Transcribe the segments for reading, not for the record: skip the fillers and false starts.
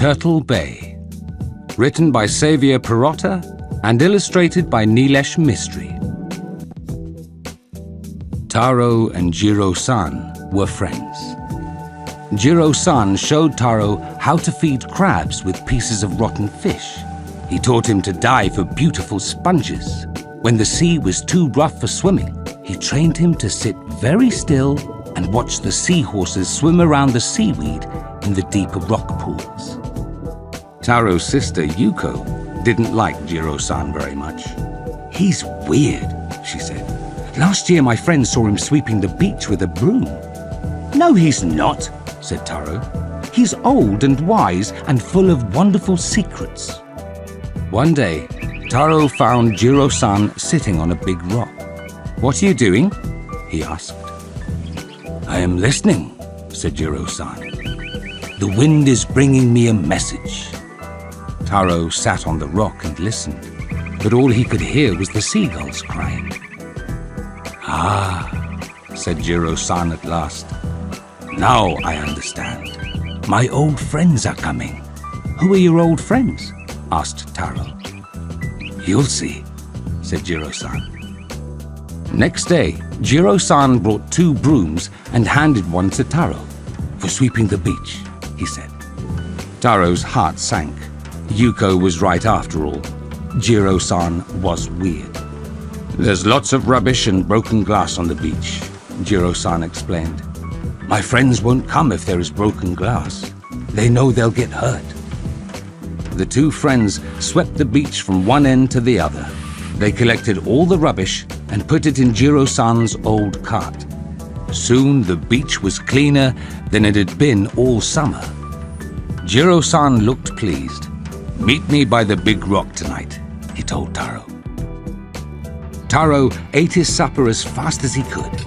Turtle Bay. Written by Xavier Perotta and illustrated by Nilesh Mistry. Taro and Jiro-san were friends. Jiro-san showed Taro how to feed crabs with pieces of rotten fish. He taught him to dive for beautiful sponges. When the sea was too rough for swimming, he trained him to sit very still and watch the seahorses swim around the seaweed in the deeper rock pools. Taro's sister, Yuko, didn't like Jiro-san very much. "He's weird," she said. "Last year my friend saw him sweeping the beach with a broom." "No, he's not," said Taro. "He's old and wise and full of wonderful secrets." One day, Taro found Jiro-san sitting on a big rock. "What are you doing?" he asked. "I am listening," said Jiro-san. "The wind is bringing me a message." Taro sat on the rock and listened, but all he could hear was the seagulls crying. "Ah," said Jiro-san at last. "Now I understand. My old friends are coming." "Who are your old friends?" asked Taro. "You'll see," said Jiro-san. Next day, Jiro-san brought 2 brooms and handed one to Taro. "For sweeping the beach," he said. Taro's heart sank. Yuko was right after all. Jiro-san was weird. "There's lots of rubbish and broken glass on the beach," Jiro-san explained. "My friends won't come if there is broken glass. They know they'll get hurt." The 2 friends swept the beach from one end to the other. They collected all the rubbish and put it in Jiro-san's old cart. Soon the beach was cleaner than it had been all summer. Jiro-san looked pleased. "Meet me by the big rock tonight," he told Taro. Taro ate his supper as fast as he could.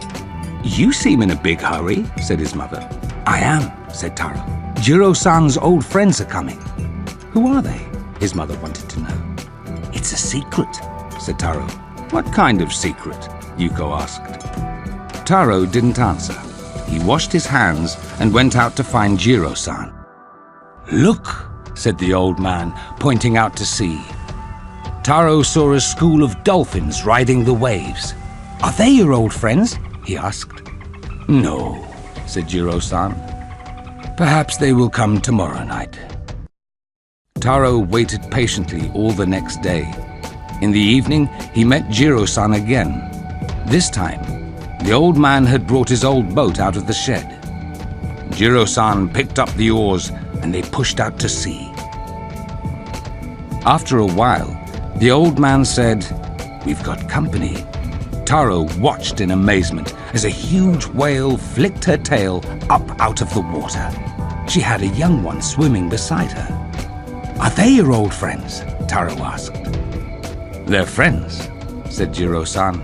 "You seem in a big hurry," said his mother. "I am," said Taro. "Jiro-san's old friends are coming." "Who are they?" his mother wanted to know. "It's a secret," said Taro. "What kind of secret?" Yuko asked. Taro didn't answer. He washed his hands and went out to find Jiro-san. "Look," said the old man, pointing out to sea. Taro saw a school of dolphins riding the waves. "Are they your old friends?" he asked. "No," said Jiro-san. "Perhaps they will come tomorrow night." Taro waited patiently all the next day. In the evening, he met Jiro-san again. This time, the old man had brought his old boat out of the shed. Jiro-san picked up the oars and they pushed out to sea. After a while, the old man said, "We've got company." Taro watched in amazement as a huge whale flicked her tail up out of the water. She had a young one swimming beside her. "Are they your old friends?" Taro asked. "They're friends," said Jiro-san,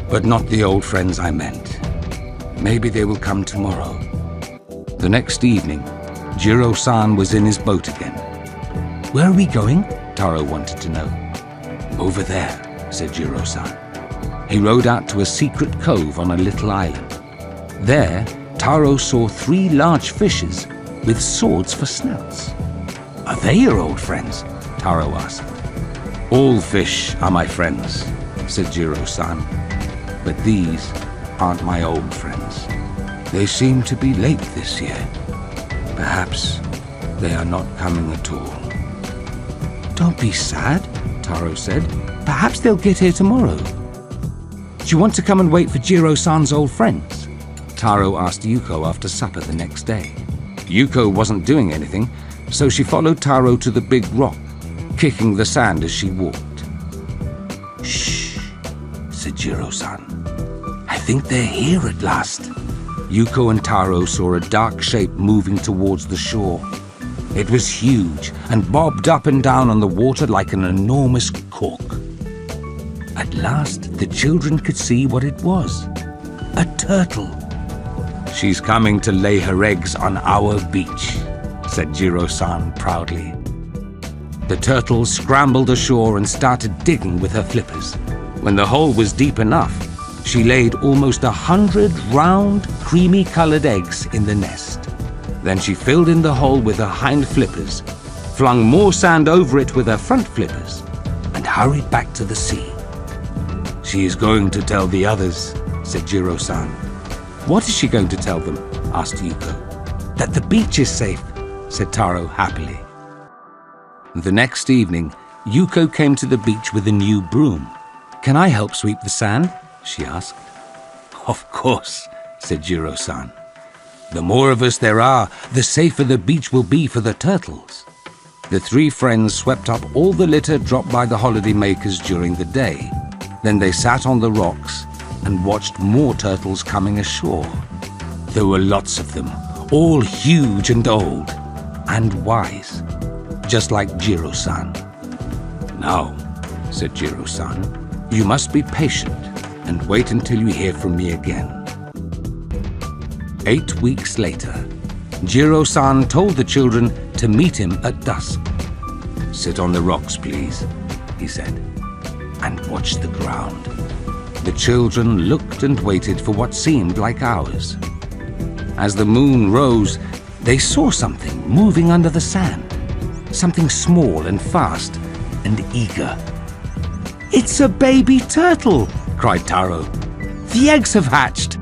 "but not the old friends I meant. Maybe they will come tomorrow." The next evening, Jiro-san was in his boat again. "Where are we going?" Taro wanted to know. "Over there," said Jiro-san. He rowed out to a secret cove on a little island. There, Taro saw 3 large fishes with swords for snouts. "Are they your old friends?" Taro asked. "All fish are my friends," said Jiro-san, "but these aren't my old friends. They seem to be late this year. Perhaps they are not coming at all." "Don't be sad," Taro said. "Perhaps they'll get here tomorrow." "Do you want to come and wait for Jiro-san's old friends?" Taro asked Yuko after supper the next day. Yuko wasn't doing anything, so she followed Taro to the big rock, kicking the sand as she walked. "Shh," said Jiro-san. "I think they're here at last." Yuko and Taro saw a dark shape moving towards the shore. It was huge and bobbed up and down on the water like an enormous cork. At last, the children could see what it was. A turtle. "She's coming to lay her eggs on our beach," said Jiro-san proudly. The turtle scrambled ashore and started digging with her flippers. When the hole was deep enough, she laid almost 100 round, creamy-colored eggs in the nest. Then she filled in the hole with her hind flippers, flung more sand over it with her front flippers, and hurried back to the sea. "She is going to tell the others," said Jiro-san. "What is she going to tell them?" asked Yuko. "That the beach is safe," said Taro happily. The next evening, Yuko came to the beach with a new broom. "Can I help sweep the sand?" she asked. "Of course," said Jiro-san. "The more of us there are, the safer the beach will be for the turtles." The three friends swept up all the litter dropped by the holiday makers during the day. Then they sat on the rocks and watched more turtles coming ashore. There were lots of them, all huge and old, and wise, just like Jiro-san. "Now," said Jiro-san, "you must be patient and wait until you hear from me again." 8 weeks later, Jiro-san told the children to meet him at dusk. "Sit on the rocks, please," he said, "and watch the ground." The children looked and waited for what seemed like hours. As the moon rose, they saw something moving under the sand, something small and fast and eager. "It's a baby turtle!" cried Taro. "The eggs have hatched!"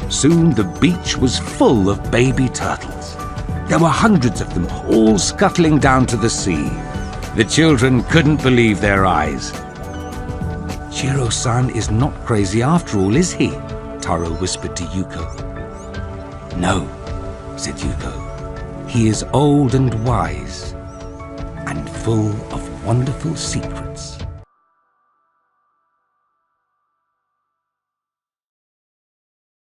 Soon the beach was full of baby turtles. There were hundreds of them, all scuttling down to the sea. The children couldn't believe their eyes. "Jiro-san is not crazy after all, is he?" Taro whispered to Yuko. "No," said Yuko. "He is old and wise, and full of wonderful secrets."